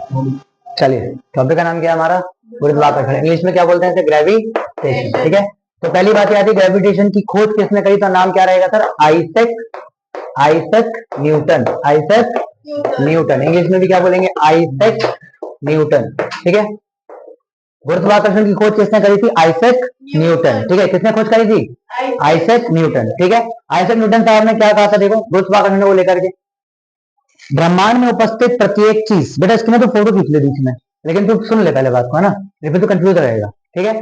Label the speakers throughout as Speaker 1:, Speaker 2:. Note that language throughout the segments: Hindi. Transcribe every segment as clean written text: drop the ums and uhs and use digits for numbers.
Speaker 1: चलिए, टॉपिक का नाम क्या है हमारा? गुरुत्वाकर्षण। इंग्लिश में क्या बोलते हैं इसे? ग्रेविटेशन। ठीक है, तो पहली बात आती है ग्रेविटेशन की खोज किसने करी, तो नाम क्या रहेगा sir? Isaac Isaac Newton. Isaac Newton, English में भी क्या बोलेंगे? Isaac Newton. ठीक है, गुरुत्वाकर्षण की खोज किसने करी थी? Isaac Newton. ठीक है, किसने खोज करी थी? Isaac Newton. ठीक है, आइजैक न्यूटन साहब ने क्या कहा था? देखो, गुरुत्वाकर्षण को लेकर के, ब्रह्मांड में उपस्थित प्रत्येक चीज, बेटा इसकी ना तो फोटो खींच ले बीच में, लेकिन तू सुन ले पहले बात को, है ना, फिर तो कंफ्यूज रहेगा। ठीक है,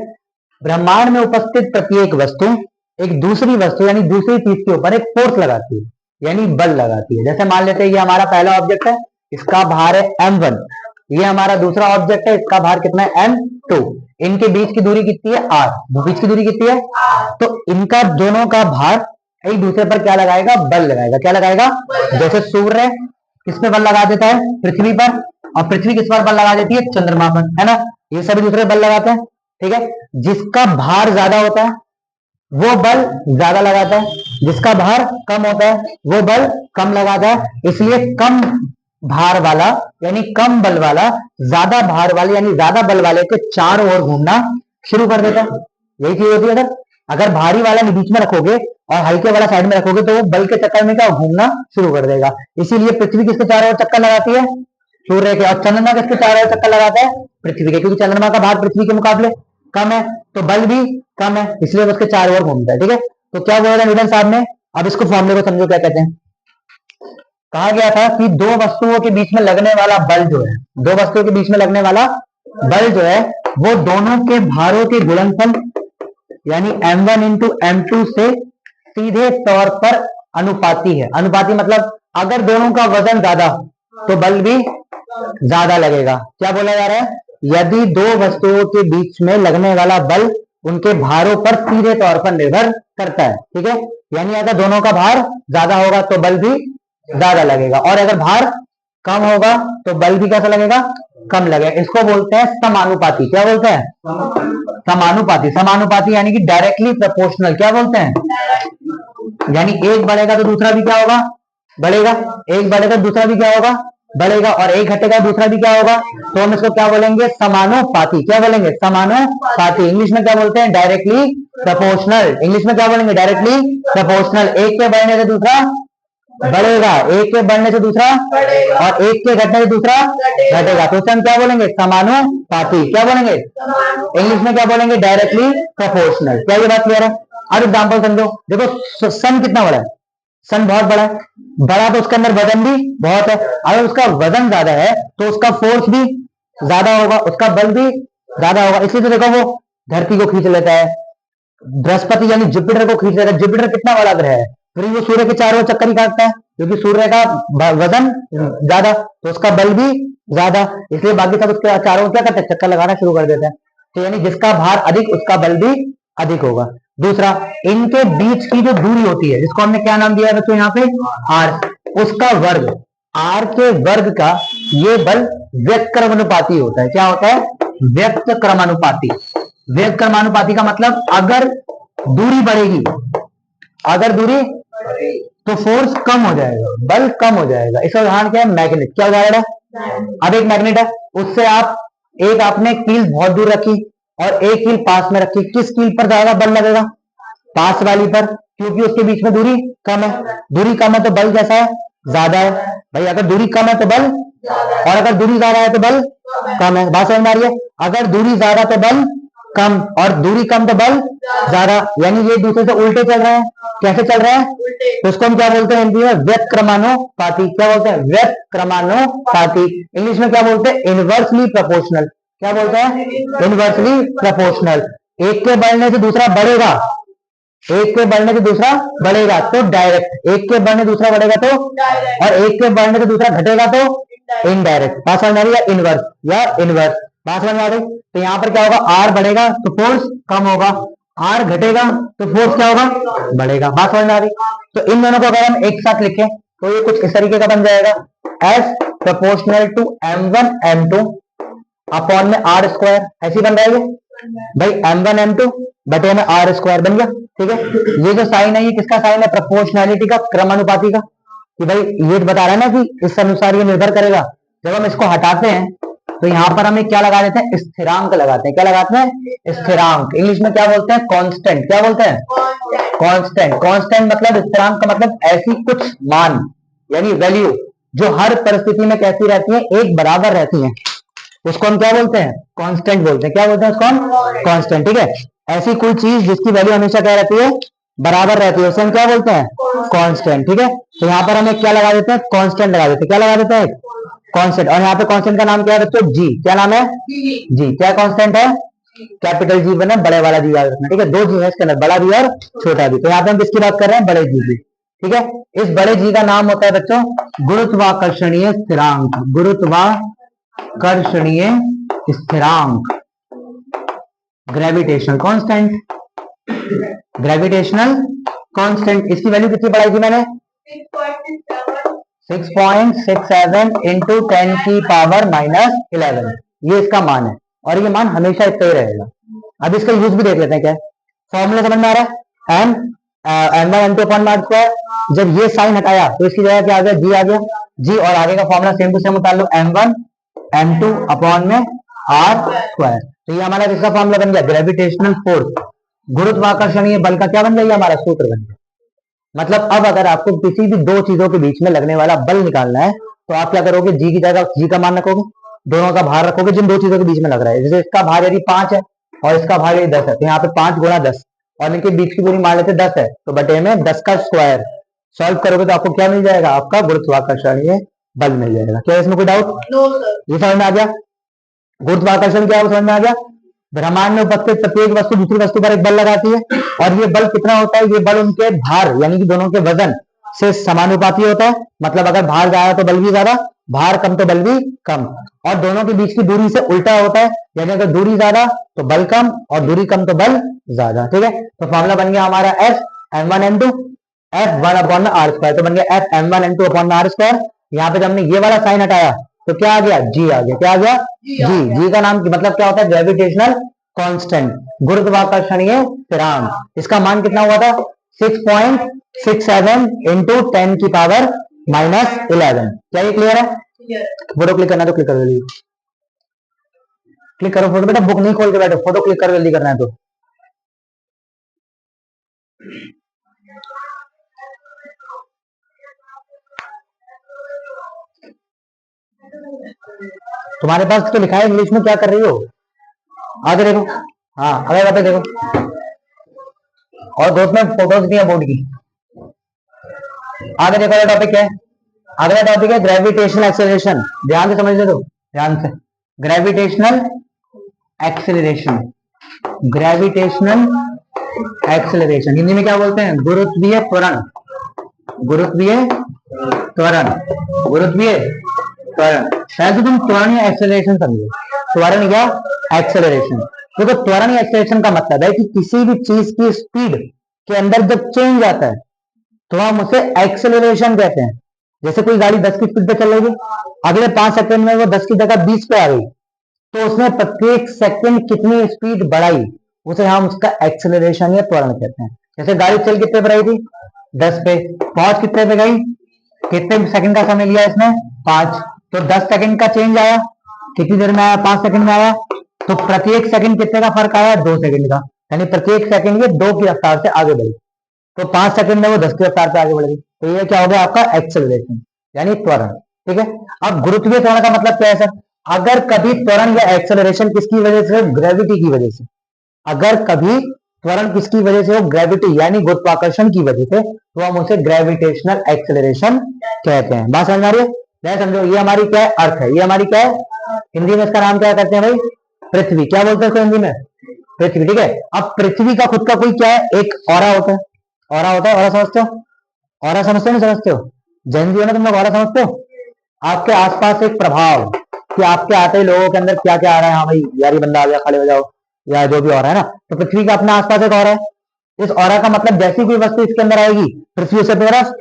Speaker 1: ब्रह्मांड में उपस्थित प्रत्येक वस्तु एक दूसरी वस्तु यानी दूसरी चीज के ऊपर एक फोर्स लगाती है, यानी बल लगाती है। जैसे मान लेते हैं ये हमारा पहला ऑब्जेक्ट है, इसका भार है m1, ये हमारा दूसरा ऑब्जेक्ट है, इसका भार कितना है? m2। इनके बीच की दूरी कितनी है? r। बीच की दूरी कितनी है? तो इनका दोनों का भार एक दूसरे पर क्या लगाएगा? बल लगाएगा। क्या लगाएगा? जैसे सूर्य किस पे बल लगा देता है? पृथ्वी पर। और पृथ्वी किस पर बल लगा देती है? चंद्रमा पर, है ना। ये सभी दूसरे बल लगाते हैं। ठीक है, जिसका भार ज्यादा होता है वो बल ज्यादा लगाता है, जिसका भार कम होता है वो बल कम लगाता है। इसलिए कम भार वाला यानी कम बल वाला ज्यादा भार वाले यानी ज्यादा बल वाले के चारों ओर घूमना शुरू कर देता है। यही चीज होती है। अगर भारी वाला बीच में रखोगे और हल्के वाला साइड में रखोगे तो वो बल के चक्कर में क्या घूमना शुरू कर देगा। इसीलिए पृथ्वी किसके चारों ओर चक्कर लगाती है? सूर्य के। और चंद्रमा किसके चारों ओर चक्कर लगाता है? पृथ्वी के, क्योंकि चंद्रमा का भार पृथ्वी के मुकाबले कम है, तो बल भी कम है, इसलिए उसके चारों ओर घूमता है। ठीक है, तो क्या बोला था न्यूटन साहब ने? अब इसको फॉर्मूले को समझो क्या कहते हैं। कहा गया था कि दो वस्तुओं के बीच में लगने वाला बल जो है, दो वस्तुओं के बीच में लगने वाला बल जो है वो दोनों के भारों के गुणनफल यानी m1 इंटू m2 से सीधे तौर पर अनुपाती है। अनुपाती मतलब अगर दोनों का वजन ज्यादा तो बल भी ज्यादा लगेगा। क्या बोला जा रहा है? यदि दो वस्तुओं के बीच में लगने वाला बल उनके भारों पर सीधे तौर पर निर्भर करता है। ठीक है, यानी अगर दोनों का भार ज्यादा होगा तो बल भी ज्यादा लगेगा, और अगर भार कम होगा तो बल भी कैसा लगेगा? कम लगेगा। इसको बोलते हैं समानुपाती। क्या बोलते हैं? समानुपाती। समानुपाती यानी कि डायरेक्टली प्रोपोर्शनल। क्या बोलते हैं? यानी एक बढ़ेगा तो दूसरा भी क्या होगा? बढ़ेगा। एक बढ़ेगा दूसरा भी क्या होगा? बढ़ेगा। और एक घटेगा दूसरा भी क्या होगा? तो हम इसको क्या बोलेंगे? समानुपाती। क्या बोलेंगे? समानुपाती। इंग्लिश में क्या बोलते हैं? Directly proportional. इंग्लिश में क्या बोलेंगे? Directly proportional. एक के बढ़ने से दूसरा बढ़ेगा, एक के बढ़ने से दूसरा और एक के घटने से दूसरा घटेगा, तो हम क्या बोलेंगे? समानुपाती। क्या बोलेंगे? इंग्लिश में क्या बोलेंगे? Directly proportional. क्या ये बात क्लियर है? अब एग्जाम्पल समझो। देखो सन कितना बड़ा है? सन बहुत बड़ा है। बड़ा तो उसके अंदर वजन भी बहुत है। अगर उसका वजन ज्यादा है तो उसका फोर्स भी ज्यादा होगा, उसका बल भी ज्यादा होगा। इसलिए तो देखो वो धरती को खींच लेता है, बृहस्पति यानी जुपिटर को खींच लेता है। जुपिटर कितना बड़ा ग्रह है, फिर वो सूर्य के चारों ओर चक्कर ही काटता है, क्योंकि सूर्य का वजन ज्यादा तो उसका बल भी ज्यादा, इसलिए बाकी सब उसके चारों ओर क्या करते हैं? चक्कर लगाना शुरू कर देते हैं। तो यानी जिसका भार अधिक उसका बल भी अधिक होगा। दूसरा, इनके बीच की जो दूरी होती है जिसको हमने क्या नाम दिया है बच्चों? यहाँ पे आर, उसका वर्ग, आर के वर्ग का ये बल व्यक्त क्रमानुपाती होता है। क्या होता है? व्यक्त क्रमानुपाती। व्यक्त क्रमानुपाती का मतलब अगर दूरी बढ़ेगी, अगर दूरी तो फोर्स कम हो जाएगा, बल कम हो जाएगा। इसका उदाहरण क्या है? मैग्नेट। क्या उदाहरण है? अब एक मैग्नेट है, उससे आप एक आपने कील बहुत दूर रखी और एक कील पास में रखी, किस कील पर ज्यादा बल लगेगा? पास वाली पर, क्योंकि उसके बीच में दूरी कम है। दूरी कम है तो बल कैसा है? ज्यादा है। भाई अगर दूरी कम है तो बल, और अगर दूरी ज्यादा है तो बल कम है। बात समझ में आ रही है? अगर दूरी ज्यादा तो बल कम, और दूरी कम तो बल ज्यादा, यानी ये दूसरे से उल्टे चल रहे हैं। कैसे चल रहे हैं? तो उसको हम क्या बोलते हैं? हिंदी में व्यक्त क्रमानुपाती। क्या बोलते हैं? व्यक्त क्रमानुपाती। इंग्लिश में क्या बोलते हैं? Inversely proportional. क्या बोलते हैं? Inversely proportional. एक के बढ़ने से दूसरा बढ़ेगा, एक के बढ़ने से दूसरा बढ़ेगा तो डायरेक्ट, एक के बढ़ने दूसरा बढ़ेगा तो, और एक के बढ़ने से दूसरा घटेगा तो इनडायरेक्ट। बात समझ में आ रही है? इनवर्स या इनवर्स। बात समझ में आ गई? तो यहाँ पर क्या होगा? आर बढ़ेगा तो फोर्स कम होगा, आर घटेगा तो फोर्स क्या होगा? बढ़ेगा। बात समझ में आ रही? तो इन दोनों को अगर हम एक साथ लिखें तो ये कुछ इस तरीके का बन जाएगा, as proportional to m1 m2 upon में आर स्क्वायर। ऐसी बन रहा है भाई, m1 m2 बटे में आर स्क्वायर बन गया। ठीक है, ये जो साइन है ये किसका साइन है? प्रोपोर्शनैलिटी का, क्रमानुपाती का। कि भाई ये बता रहा है ना कि इस अनुसार ये निर्भर करेगा। जब हम इसको हटाते हैं तो यहाँ पर हमें क्या लगा देते हैं, स्थिरांक लगाते हैं। क्या लगाते हैं, स्थिरांक। इंग्लिश में क्या बोलते हैं, कांस्टेंट। क्या बोलते हैं, कांस्टेंट। कांस्टेंट मतलब स्थिरांक का मतलब ऐसी कुछ मान यानी वैल्यू जो हर परिस्थिति में कैसी रहती है, एक बराबर रहती है, उसको हम क्या बोलते हैं, कांस्टेंट बोलते हैं। क्या बोलते हैं उसको हम, कांस्टेंट। ठीक है, ऐसी कोई चीज जिसकी वैल्यू हमेशा क्या रहती है, बराबर रहती है, उसे हम क्या बोलते हैं, कांस्टेंट। ठीक है, तो यहाँ पर हमें क्या लगा देते हैं, कांस्टेंट लगा देते हैं। क्या लगा देते हैं, कांस्टेंट। और यहाँ पे कांस्टेंट का नाम क्या है बच्चों, जी। क्या नाम है, जी। क्या कांस्टेंट है, कैपिटल जी बना, बड़े वाला जी याद रखना। ठीक है, दो जी है इसके अंदर, बड़ा भी और छोटा भी। तो यहाँ पे हम किसकी बात कर रहे हैं, बड़े जी की। ठीक है, इस बड़े जी का नाम होता है बच्चों गुरुत्वाकर्षणीय स्थिरांक। गुरुत्वाकर्षणीय स्थिरांक, ग्रेविटेशनल कांस्टेंट। ग्रेविटेशनल कांस्टेंट, इसकी वैल्यू कितनी बढ़ाई थी मैंने, 6.67 इंटू 10 की पावर -11। ये इसका मान है और ये मान हमेशा इतना ही रहेगा। अब इसका यूज भी देख लेते हैं। क्या फॉर्मूला समझ में आ रहा है, m/n2 अपॉन में r स्क्वायर। जब ये साइन हटाया तो इसकी जगह क्या आ गया, जी आ गया, जी। और आगे का फॉर्मूला सेम टू सेम उतार लो, m1 m2 अपॉन में r स्क्वायर। तो ये हमारा किसका फॉर्मूला बन गया, ग्रेविटेशनल फोर्स, गुरुत्वाकर्षणीय बल का क्या बन गया, हमारा सूत्र बन गया। मतलब अब अगर आपको किसी भी दो चीजों के बीच में लगने वाला बल निकालना है तो आप क्या करोगे, जी की जगह जी का मान रखोगे, दोनों का भार रखोगे जिन दो चीजों के बीच में लग रहा है। जैसे इसका भार यदि 5 है और इसका भार यदि 10 है, तो यहाँ पे 5 गुणा 10 और इनके बीच की दूरी मान लेते 10 है, तो बटे में 10 का स्क्वायर। सॉल्व करोगे तो आपको क्या मिल जाएगा, आपका गुरुत्वाकर्षणीय बल मिल जाएगा। क्या इसमें कोई डाउट, ये समझ में आ गया। गुरुत्वाकर्षण क्या है, समझ में आ गया। ब्रह्मांड में उपस्थित प्रत्येक वस्तु दूसरी वस्तु पर एक बल लगाती है और ये बल कितना होता है, ये बल उनके भार यानी कि दोनों के वजन से समानुपाती होता है। मतलब अगर भार ज्यादा तो बल भी ज्यादा, भार कम तो बल भी कम। और दोनों के बीच की दूरी से उल्टा होता है, यानी अगर दूरी ज्यादा तो बल कम और दूरी कम तो बल ज्यादा। ठीक है, तो फॉर्मूला बन गया हमारा F m1 m2 f1 upon r square. तो बन गया f m1 m2 upon r square. यहाँ पे जब हमने ये वाला साइन हटाया तो क्या आ गया, जी आ गया। क्या आ गया, जी। जी का नाम मतलब क्या होता है, ग्रेविटेशनल कांस्टेंट, गुरुत्वाकर्षणीय स्थिरांक। इसका मान कितना हुआ था, 6.67 इंटू 10 की पावर -11। क्या ये क्लियर है, फोटो क्लिक करना तो क्लिक कर लीजिए, क्लिक करो फोटो। बेटा बुक नहीं खोल के बैठो, फोटो क्लिक कर जल्दी करना है तो। तुम्हारे पास तो लिखा है इंग्लिश में, क्या कर रही हो, आगे देखो। हाँ अगले बात देखो, और दोस्त में फोटोज भी है बोर्ड की। आगे देखो टॉपिक है, अगला टॉपिक है ग्रेविटेशनल एक्सेलरेशन। ध्यान से समझ ले दो, ध्यान से। Gravitational acceleration, gravitational acceleration Hindi में क्या बोलते हैं, गुरुत्वीय त्वरण। गुरुत्वीय त्वरण, गुरुत्वीय त्वरण। शायद तुम त्वरण या एक्सेलरेशन समझो, त्वरण या एक्सेलरेशन। देखो त्वरण या एक्सेलरेशन का मतलब है कि किसी भी चीज की स्पीड के अंदर जब चेंज आता है तो हम उसे एक्सेलरेशन कहते हैं। जैसे कोई गाड़ी 10 की स्पीड पे चल रही है, अगले 5 सेकंड में वो 10 की जगह 20 पे आ गई, तो उसने प्रत्येक सेकंड कितनी स्पीड बढ़ाई, उसे हम उसका एक्सेलरेशन या त्वरण कहते हैं। जैसे गाड़ी चल कितने पे रही थी, 10 पे, पहुंच कितने पे गई, कितने सेकंड का समय लिया इसने, 5। तो 10 सेकंड का चेंज आया, कितनी देर में आया, 5 सेकंड में आया। तो प्रत्येक सेकंड कितने का फर्क आया, 2 सेकंड का, यानी प्रत्येक सेकंड ये 2 की रफ्तार से आगे बढ़ी। तो 5 सेकंड में वो 10 की रफ्तार से आगे बढ़ गई, तो ये क्या हो गया आपका एक्सेलरेशन यानी त्वरण। ठीक है, अब गुरुत्वीय त्वरण का मतलब क्या है सर, अगर कभी त्वरण या एक्सेलरेशन किसकी वजह से, ग्रेविटी की वजह से, अगर कभी त्वरण किसकी वजह से हो, ग्रेविटी यानी गुरुत्वाकर्षण की वजह से, तो हम उसे ग्रेविटेशनल एक्सेलरेशन कहते हैं। बात समझ आ रही है, मैं समझो ये हमारी क्या है, अर्थ है, ये हमारी क्या है, हिंदी में इसका नाम क्या करते हैं भाई, पृथ्वी। क्या बोलते हैं इसको हिंदी में, पृथ्वी। ठीक है, अब पृथ्वी का खुद का कोई क्या है, एक ऑरा होता है। ऑरा होता है, ऑरा समझते हो, ऑरा समझते हो नहीं समझते हो, जैन जी हो ना तुम लोग, ऑरा समझते हो, आपके आसपास एक प्रभाव कि आपके आते ही लोगों के अंदर क्या क्या आ रहा है, हाँ भाई यार ये बंदा आ गया खड़े हो जाओ, या जो भी हो रहा है ना। तो पृथ्वी का अपना आसपास एक ऑरा है। इस ऑरा का मतलब जैसी कोई वस्तु इसके अंदर आएगी पृथ्वी उसे अपनी तरफ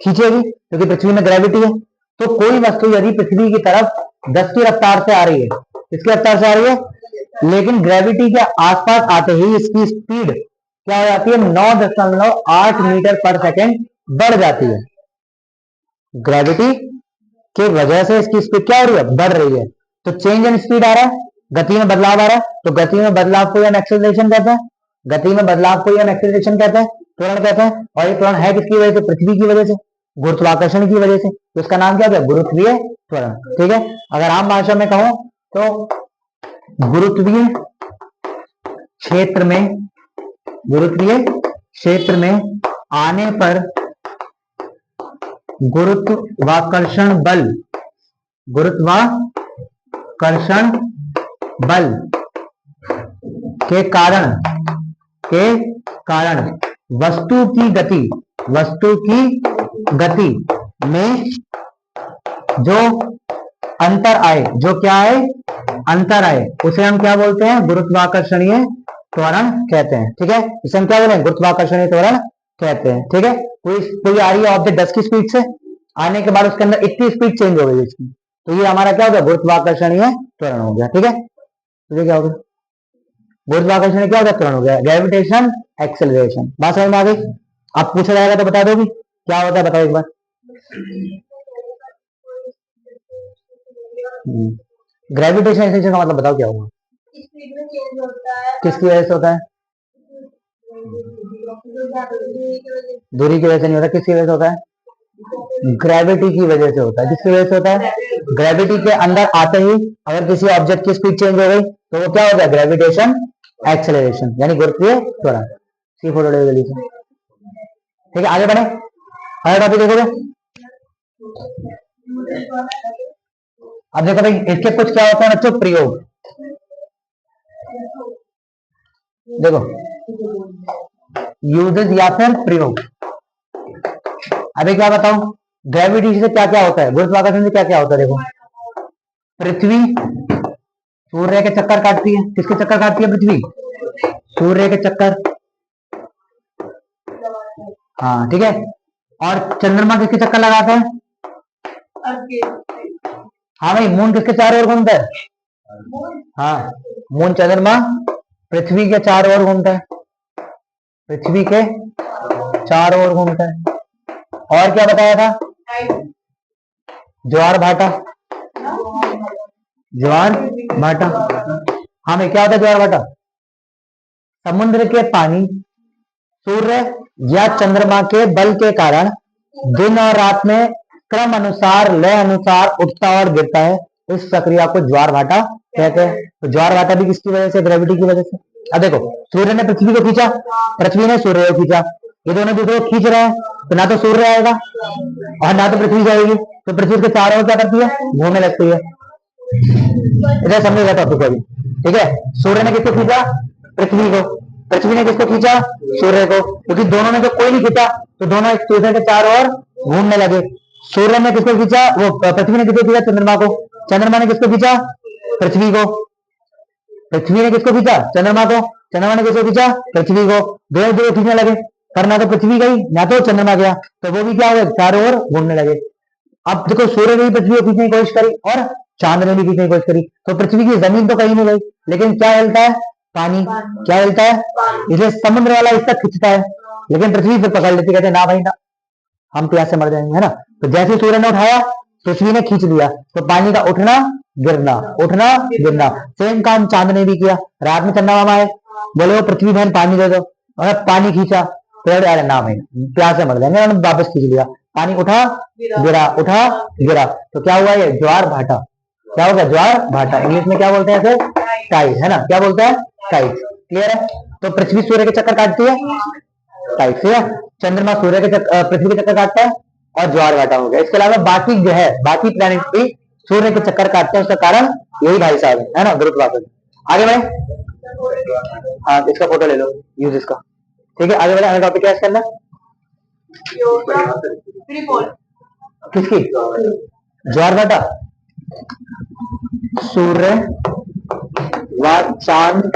Speaker 1: खींचेगी, क्योंकि पृथ्वी में ग्रेविटी है। तो कोई वस्तु यदि पृथ्वी की तरफ 10 की रफ्तार से आ रही है, किसकी रफ्तार से आ रही है, लेकिन ग्रेविटी के आसपास आते ही इसकी स्पीड क्या हो जाती है, 9.8 मीटर पर सेकेंड बढ़ जाती है। ग्रेविटी की वजह से इसकी स्पीड क्या हो रही है, बढ़ रही है। तो चेंज इन स्पीड आ रहा है, गति में बदलाव आ रहा है, तो गति में बदलाव को हम एक्सेलरेशन कहते हैं, गति में बदलाव को हम एक्सेलरेशन कहते हैं, त्वरण कहते हैं। और ये त्वरण है किसकी वजह से? पृथ्वी की वजह से, गुरुत्वाकर्षण की वजह से। तो इसका नाम क्या हो गया? गुरुत्वीय त्वरण। ठीक है, अगर आम भाषा में कहूं तो गुरुत्वीय क्षेत्र में, गुरुत्वीय क्षेत्र में आने पर गुरुत्वाकर्षण बल, गुरुत्वाकर्षण बल के कारण वस्तु की गति में जो अंतर आए, जो क्या आए? अंतर आए, उसे हम क्या बोलते हैं? गुरुत्वाकर्षणीय त्वरण कहते हैं। ठीक है, इसे हम क्या बोले? गुरुत्वाकर्षणीय त्वरण कहते हैं। ठीक है, कोई आ रही है ऑब्जेक्ट 10 की स्पीड से, आने के बाद उसके अंदर इतनी स्पीड चेंज हो गई इसकी, तो ये हमारा क्या हो गया? गुरुत्वाकर्षणीय त्वरण हो गया। ठीक है, तो ये क्या हो गया? गुरुत्वाकर्षण क्या होगा? त्वरण हो गया, ग्रेविटेशन एक्सेलरेशन। बात समझ में आ गई? आप पूछा जाएगा तो बता दोगी क्या होता है? बताओ एक बार। ग्रेविटेशन एक्सेलरेशन का मतलब बताओ क्या होगा? किसकी वजह से होता है? दूरी की वजह से नहीं होता, किसकी वजह से होता है? ग्रेविटी की वजह से होता है। किसकी वजह से होता है? ग्रेविटी के अंदर आते ही अगर किसी ऑब्जेक्ट की स्पीड चेंज हो गई तो वो क्या हो गया? ग्रेविटेशन एक्सेलरेशन, यानी गुरुत्वीय त्वरण। सी फोटो जल्दी से। ठीक है, आगे बढ़े, अगला टॉपिक देखोगे। अब देखो भाई, इसके कुछ क्या होता है बच्चों? प्रयोग। देखो, यूजेस या फिर प्रयोग। अभी क्या बताऊं, ग्रेविटी से क्या क्या होता है, गुरुत्वाकर्षण से क्या क्या होता है? देखो, पृथ्वी सूर्य के चक्कर काटती है। किसके चक्कर काटती है? पृथ्वी सूर्य के चक्कर। हाँ ठीक है, और चंद्रमा किसके चक्कर लगाता है? हाँ भाई, मून किसके चारों ओर घूमता है? हाँ, मून चंद्रमा पृथ्वी के चारों ओर घूमता है, पृथ्वी के चारों ओर घूमता है। और क्या बताया था? ज्वार भाटा, ज्वार भाटा। हाँ भाई, क्या होता है ज्वार भाटा? समुद्र के पानी सूर्य या चंद्रमा के बल के कारण दिन और रात में क्रम अनुसार, लय अनुसार उठता और गिरता है। इस प्रक्रिया को ज्वार भाटा कहते हैं। तो ज्वार भाटा भी किसकी वजह से? ग्रेविटी की वजह से। अब देखो, सूर्य ने पृथ्वी को खींचा, पृथ्वी ने सूर्य को खींचा, ये दोनों दूसरे को खींच रहे हैं, तो ना तो सूर्य आएगा और ना तो पृथ्वी जाएगी, तो पृथ्वी के चारों ओर क्या करती है? घूमने लगती है। इधर समझेगा टॉपिक अभी। ठीक है, सूर्य ने किसको खींचा? पृथ्वी को। पृथ्वी ने किसको खींचा? सूर्य को। क्योंकि दोनों ने तो कोई नहीं खींचा, तो दोनों एक दूसरे के चारों ओर घूमने लगे। सूर्य ने किसको खींचा? वो पृथ्वी ने किसको खींचा? चंद्रमा को। चंद्रमा ने किसको खींचा? पृथ्वी को। पृथ्वी ने किसको खींचा? चंद्रमा को। चंद्रमा ने किसको खींचा? पृथ्वी को। दोनों दो खींचने लगे, पर ना तो पृथ्वी गई ना तो चंद्रमा गया, तो वो भी क्या हुआ? चारों ओर घूमने लगे। अब देखो, सूर्य ने भी पृथ्वी को खींचने की कोशिश करी और चांद ने भी खींचने की कोशिश करी, तो पृथ्वी की जमीन तो कहीं नहीं गई, लेकिन क्या हिलता है? पानी। क्या हिलता है? इसलिए समुद्र वाला हिस्सा खींचता है, लेकिन पृथ्वी फिर पकड़ लेती, कहते ना भाई ना, हम प्यास से मर जाएंगे, है ना। तो जैसे सूर्य ने उठाया, पृथ्वी ने खींच लिया, तो पानी का उठना गिरना, उठना गिरना। सेम काम चांद ने भी किया। रात में चंदा मामा आए, बोले वो पृथ्वी बहन पानी दे दो, और पानी खींचा, पेड़ अरे ना भाई प्यास से मर जाएंगे, उन्होंने वापस खींच लिया। पानी उठा गिरा, उठा गिरा, तो क्या हुआ? ये ज्वार भाटा। क्या होगा? ज्वार भाटा। इंग्लिश में क्या बोलते हैं इसे? टाइड, है ना। क्या बोलते हैं? टाइड। क्लियर है? तो पृथ्वी सूर्य के चक्कर काटती है, टाइड से। चंद्रमा सूर्य के पृथ्वी के चक्कर काटता है, और ज्वार भाटा हो गया। इसके अलावा बाकी ग्रह, बाकी प्लैनेट भी सूर्य के चक्कर काटते हैं, उसका कारण यही भाई साहब है ना, गुरुत्वाकर्षण। आगे बढ़े, हाँ इसका फोटो ले लो, यूज इसका। ठीक है, आगे बढ़े, अगला टॉपिक क्या है इसके अंदर? किसकी? ज्वार भाटा। सूर्य व चांद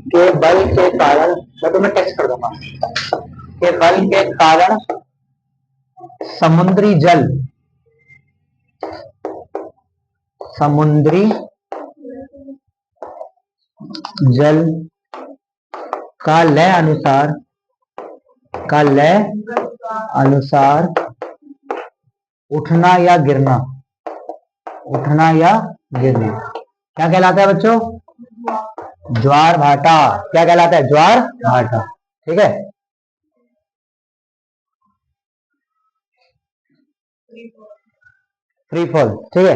Speaker 1: के बल के कारण, मैं तुम्हें टेक्स्ट कर दूंगा, के बल के कारण समुद्री जल, समुद्री जल का लय अनुसार, का लय अनुसार उठना या गिरना, उठना या गिरना क्या कहलाता है बच्चों? ज्वार भाटा। क्या कहलाता है? ज्वार भाटा। ठीक है, फ्री फॉल। ठीक है,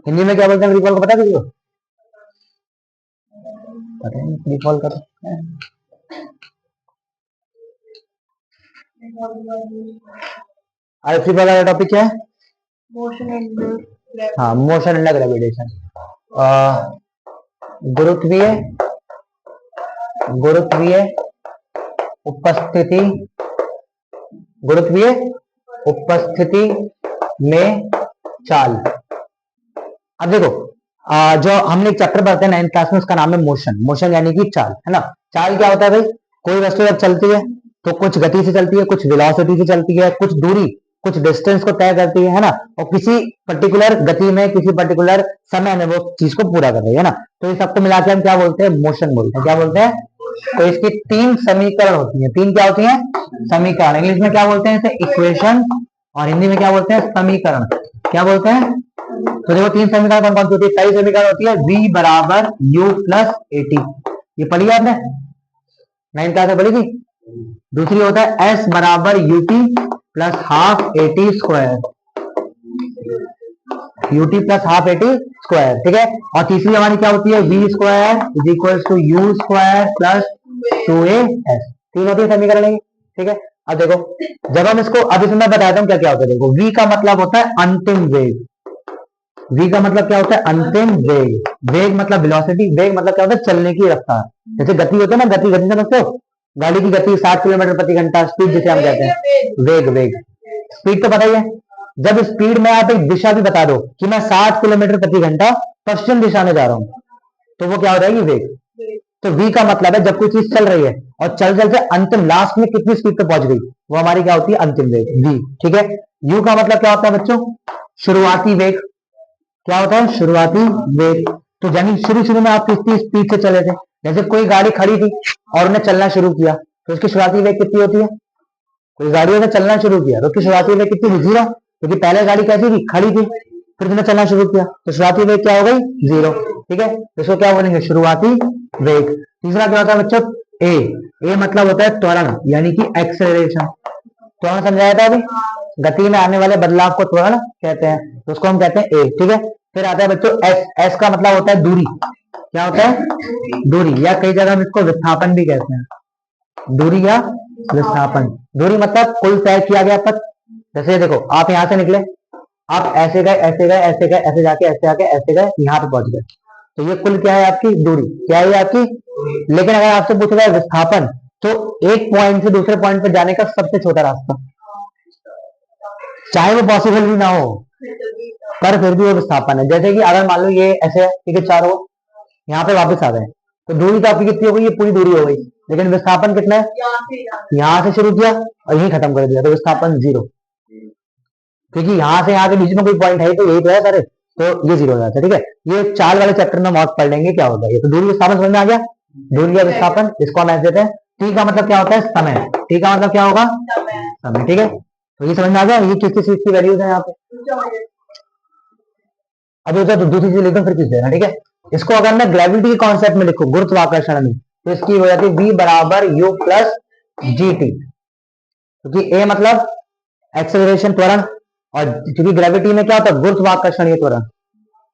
Speaker 1: हिंदी में क्या बोलते हैं फ्री फॉल को? पता है किसी को? पता नहीं फ्री फॉल का तो अरे फ्री फॉल का टॉपिक क्या है? हाँ, मोशन अंडर ग्रेविटेशन। गुरुत्वीय गुरुत्वीय उपस्थिति गुरुत्वीय उपस्थिति में चाल। अब देखो, जो हमने एक चैप्टर पढ़ते हैं 9th क्लास में, उसका नाम है मोशन। मोशन यानी कि चाल, है ना। चाल क्या होता है भाई? कोई वस्तु जब चलती है तो कुछ गति से चलती है, कुछ वेलोसिटी से चलती है, कुछ दूरी, कुछ डिस्टेंस को तय करती है ना, और किसी पर्टिकुलर गति में, किसी पर्टिकुलर समय में वो चीज को पूरा कर रही है ना। तो इस सबको मिलाकर हम क्या बोलते हैं? मोशन बोलते हैं। क्या बोलते हैं? तो इसकी 3 समीकरण होती है। 3 क्या होती है? समीकरण। इंग्लिश में क्या बोलते हैं इसे? इक्वेशन। और हिंदी में क्या बोलते हैं? समीकरण। क्या बोलते हैं? तो देखो 3 समीकरण कौन कौन सी होती है? पहली समीकरण होती है v बराबर u प्लस ए टी। ये पढ़ी आपने 9th क्लास में? पढ़ी थी। दूसरी होता है s बराबर u t plus half a t square. U t plus half a t square. ठीक है, और तीसरी हमारी क्या होती है? V square is equal to u square plus 2as। 3 होती है समीकरण ये। ठीक है, अब देखो, जब हम इसको, अब इसमें मैं बताता हूँ क्या क्या होता है। देखो, v का मतलब होता है अंतिम वेग। v का मतलब क्या होता है? अंतिम वेग। वेग मतलब वेलोसिटी। वेग मतलब क्या होता है? चलने की रफ्तार। जैसे गति होती है ना, गति, गति समझते हो? गाड़ी की गति 60 किलोमीटर प्रति घंटा, स्पीड जिसे हम कहते हैं। वेग, वेग, स्पीड तो पता ही है। जब स्पीड में आप एक दिशा भी बता दो कि मैं 60 किलोमीटर प्रति घंटा पश्चिम दिशा में जा रहा हूं, तो वो क्या हो जाएगी? वेग। तो v का मतलब है जब कोई चीज चल रही है और चल चल के अंतिम लास्ट में कितनी स्पीड पे पहुंच गई, वो हमारी क्या होती है? अंतिम वेग, v। ठीक है, u का मतलब क्या होता है बच्चों? शुरुआती वेग। क्या होता है? शुरुआती वेग। तो यानी शुरू शुरू में आप कितनी स्पीड से चले थे? जैसे कोई गाड़ी खड़ी थी और उन्हें चलना शुरू किया, तो उसकी शुरुआती वेग कितनी होती है? कोई गाड़ी ने चलना शुरू किया तो उसकी शुरुआती वेग कितनी थी? 0। क्योंकि पहले गाड़ी कैसी थी? खड़ी थी, फिर उसने चलना शुरू किया तो शुरुआती वेग क्या हो गई? 0। ठीक है, इसको क्या बोलेंगे? शुरुआती वेग। तीसरा क्या होता है बच्चों? ए। ए मतलब होता है त्वरण, यानी कि एक्सेलरेशन। त्वरण समझाया था अभी? गति में आने वाले बदलाव को त्वरण कहते हैं, तो उसको हम कहते हैं ए। ठीक है, फिर आता है बच्चों एस। एस का मतलब होता है दूरी। क्या होता है? दूरी, या कई जगह हम इसको विस्थापन भी कहते हैं। दूरी या विस्थापन। दूरी मतलब कुल तय किया गया पथ। जैसे देखो, आप यहां से निकले, आप ऐसे गए, ऐसे गए, ऐसे गए, ऐसे जाके, ऐसे आके, ऐसे गए, यहाँ पे पहुंच गए, तो ये कुल क्या है? आपकी दूरी। क्या है आपकी? लेकिन अगर आपसे पूछा जाए विस्थापन, तो एक पॉइंट से दूसरे पॉइंट पर जाने का सबसे छोटा रास्ता, चाहे वो पॉसिबल भी ना हो, पर फिर भी वो विस्थापन है। जैसे कि अगर मान लो ये ऐसे है, ठीक है, 4 हो, यहाँ पे वापस आ गए, तो दूरी तो आपकी कितनी हो गई? ये पूरी दूरी हो गई। लेकिन विस्थापन कितना है? यहाँ से शुरू किया और यही खत्म कर दिया, तो विस्थापन 0। क्योंकि यहाँ से यहाँ के बीच में कोई पॉइंट है तो यही तो है सारे, तो ये 0 हो जाता है। ठीक है, ये चाल वाले चैप्टर में मौत पढ़ लेंगे क्या होता है। तो दूरी विस्थापन समझ में आ गया? दूरी या विस्थापन, इसको हम ऐसे देते हैं। टी का मतलब क्या होता है? समय। टी का मतलब क्या होगा? समय। ठीक है, तो ये समझ में आ गया ये किस किस चीज की वैल्यूज है यहाँ पे। अब ये तो दूसरी चीज लिखो, फिर किस देना। ठीक है, इसको अगर मैं ग्रेविटी के कॉन्सेप्ट में लिखूं, गुरुत्वाकर्षण में, तो इसकी हो जाती है v बराबर u प्लस जी टी। क्योंकि a मतलब एक्सेलरेशन, त्वरण, और क्योंकि ग्रेविटी में क्या होता है? गुरुत्वाकर्षण त्वरण,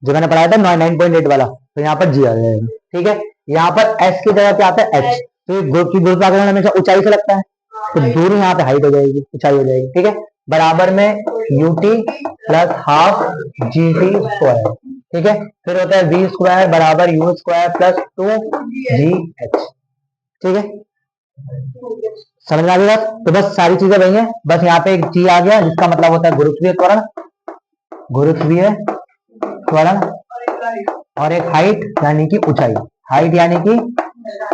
Speaker 1: जो मैंने पढ़ाया था 9.8 वाला, तो यहाँ पर जी आ जाएगा। ठीक है, यहाँ पर s की जगह पे आता है h, तो गुरुत्वाकर्षण हमेशा ऊंचाई से लगता है, तो दूरी यहाँ पे हाइट हो जाएगी, ऊंचाई हो जाएगी। ठीक है, बराबर में you t plus half G T square. ठीक है, फिर होता है वी स्क्वायर बराबर यू स्क्वायर प्लस 2 GH। ठीक है, समझ में आ गया? तो बस सारी चीजें वही है, बस यहाँ पे एक जी आ गया जिसका मतलब होता है गुरुत्वीय त्वरण, गुरुत्वीय त्वरण, और एक हाइट यानी कि ऊंचाई। हाइट यानी कि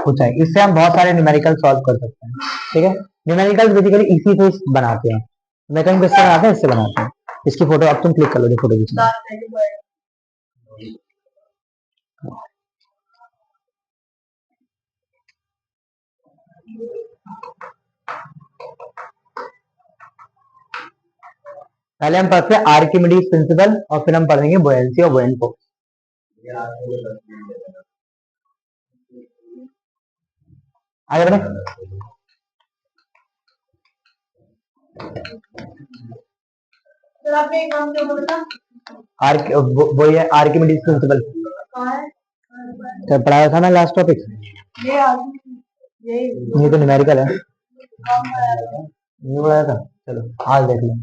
Speaker 1: ऊंचाई। इससे हम बहुत सारे न्यूमेरिकल सॉल्व कर सकते हैं। ठीक है, न्यूमेरिकल बेसिकली इसी से बनाते हैं, मैं कहीं इससे बनाते हैं, इससे बनाते हैं। इसकी फोटो अब तुम क्लिक कर लो, जो फोटो खींचना पहले हम पढ़ते हैं आर्किमिडीज प्रिंसिपल और फिर हम पढ़ेंगे बुयांसी और बुयंट फोर्स। आगे बढ़े।
Speaker 2: आपने एक नाम क्या बोला?
Speaker 1: वो ये आर्किमिडीज प्रिंसिपल पढ़ाया था ना लास्ट टॉपिक। ये तो न्यूमेरिकल है, ये पढ़ाया था। चलो आज देख लो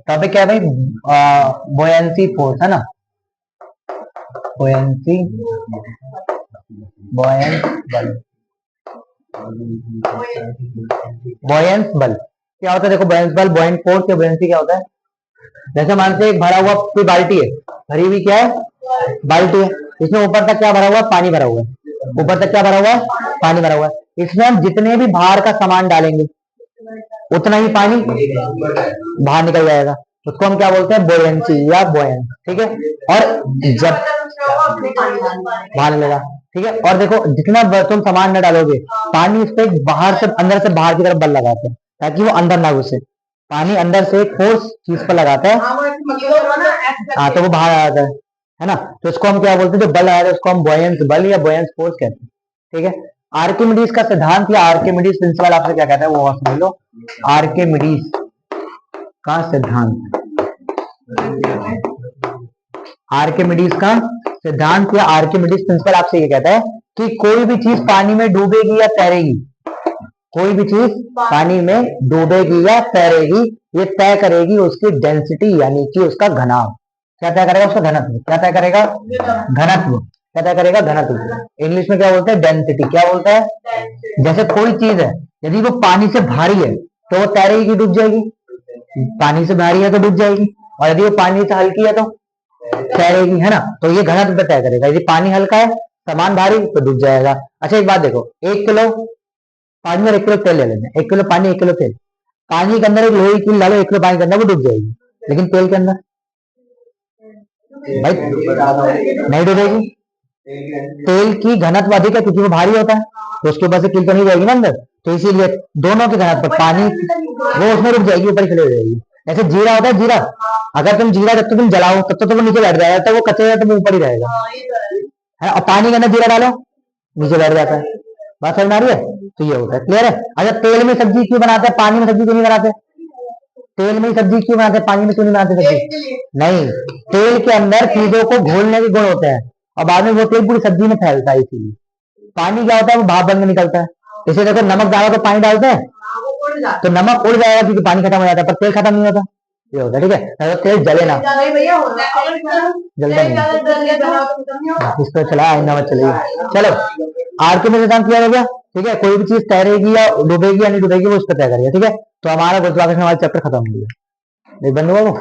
Speaker 1: टॉपिक क्या है भाई, बुयांसी फोर्स है ना, बुयांसी बुयंट बल। बुयंस बल क्या होता है, देखो बुयंस बल बुयंट फोर्स या बुयंसी क्या होता है। जैसे मानते एक भरा हुआ कोई बाल्टी है, भरी हुई क्या है बाल्टी है, इसमें ऊपर तक क्या भरा हुआ है, पानी भरा हुआ है, ऊपर तक क्या भरा हुआ है, पानी भरा हुआ है। इसमें हम जितने भी बाहर का सामान डालेंगे उतना ही पानी बाहर निकल जाएगा, उसको हम क्या बोलते हैं बुयंसी या बुयंस, ठीक है। और जब बाहर निकलेगा, ठीक है। और देखो जितना तुम सामान न डालोगे पानी उस पर बाहर से अंदर से बाहर की तरफ बल लगाते हैं ताकि वो अंदर ना घुसे। पानी अंदर से एक फोर्स चीज पर लगाता है, हाँ तो वो बाहर आ जाता है ना। तो इसको हम क्या बोलते हैं, जो बल आया था उसको हम बुयंस बल या बुयंस फोर्स कहते हैं, ठीक है। आर्किमिडीज का सिद्धांत या आर्किमिडीज प्रिंसिपल आपसे क्या कहता है वो समझ लो। आर्किमिडीज का सिद्धांत, आर्किमिडीज का सिद्धांत या आर्किमिडीज प्रिंसिपल आपसे ये कहता है कि कोई भी चीज पानी में डूबेगी या तैरेगी, कोई भी चीज पानी में डूबेगी या तैरेगी, ये तय करेगी उसकी डेंसिटी यानी कि उसका घनाभ। क्या तय करेगा, उसका घनत्व। क्या तय करेगा, घनत्व। क्या तय करेगा, घनत्व। इंग्लिश में क्या बोलते हैं, डेंसिटी। क्या बोलता है, जैसे कोई चीज है यदि वो पानी से भारी है तो वो तैरेगी कि डूब जाएगी, पानी से भारी है तो डूब जाएगी, और यदि वो पानी से हल्की है तो तैरेगी, है ना। तो ये घनत्व तय करेगा, यदि पानी हल्का है सामान भारी तो डूब जाएगा। अच्छा एक बात देखो, 1 किलो पानी और 1 किलो तेल ले लेते हैं, 1 किलो पानी 1 किलो तेल, पानी के अंदर एक लोहे की डालो 1 किलो पानी के अंदर वो डूब जाएगी, लेकिन तेल के अंदर भाई नहीं डूबेगी। तेल की घनत्व अधिक है क्योंकि वो भारी होता है, तो उसके ऊपर से कील तो नहीं जाएगी ना अंदर, तो इसीलिए दोनों के घनत्व पानी वो उसमें रुक जाएगी, ऊपर चले जाएगी। ऐसे जीरा होता है, जीरा अगर तुम जीरा जब तक तुम जलाओ तब तक तो वो नीचे बैठ जाएगा, तो वो कचरा तो वो ऊपर ही रहेगा, है। और पानी के अंदर जीरा डालो नीचे बैठ जाता है। बात समझ में आ रही है, तो ये होता है, क्लियर है। अच्छा तेल में सब्जी क्यों बनाते हैं, पानी में सब्जी क्यों नहीं बनाते, तेल में सब्जी क्यों बनाते हैं, पानी में क्यों नहीं बनाते सब्जी, नहीं, तेल के अंदर चीजों को घोलने के गुण होते हैं और बाद में वो तेल पूरी सब्जी में फैलता है, इसीलिए। पानी क्या होता है, वो भाप बन के निकलता है। इसे देखो नमक डालो तो पानी डालते हैं तो नमक उड़ जाएगा क्योंकि पानी खत्म हो जाता है, पर तेल खत्म नहीं होता, ये होता है, ठीक है। तो तेल जले ना, जलता नहीं, इस पर चला आईना मत चलेगी। चलो आर्किमिडीज सिद्धांत क्लियर हो गया, ठीक है। कोई भी चीज तैरेगी या डूबेगी या नहीं डूबेगी वो उस पर तय करेगा, ठीक है। तो हमारा गुरुत्वाकर्षण वाला चैप्टर खत्म हो गया, देख बंद हुआ वो।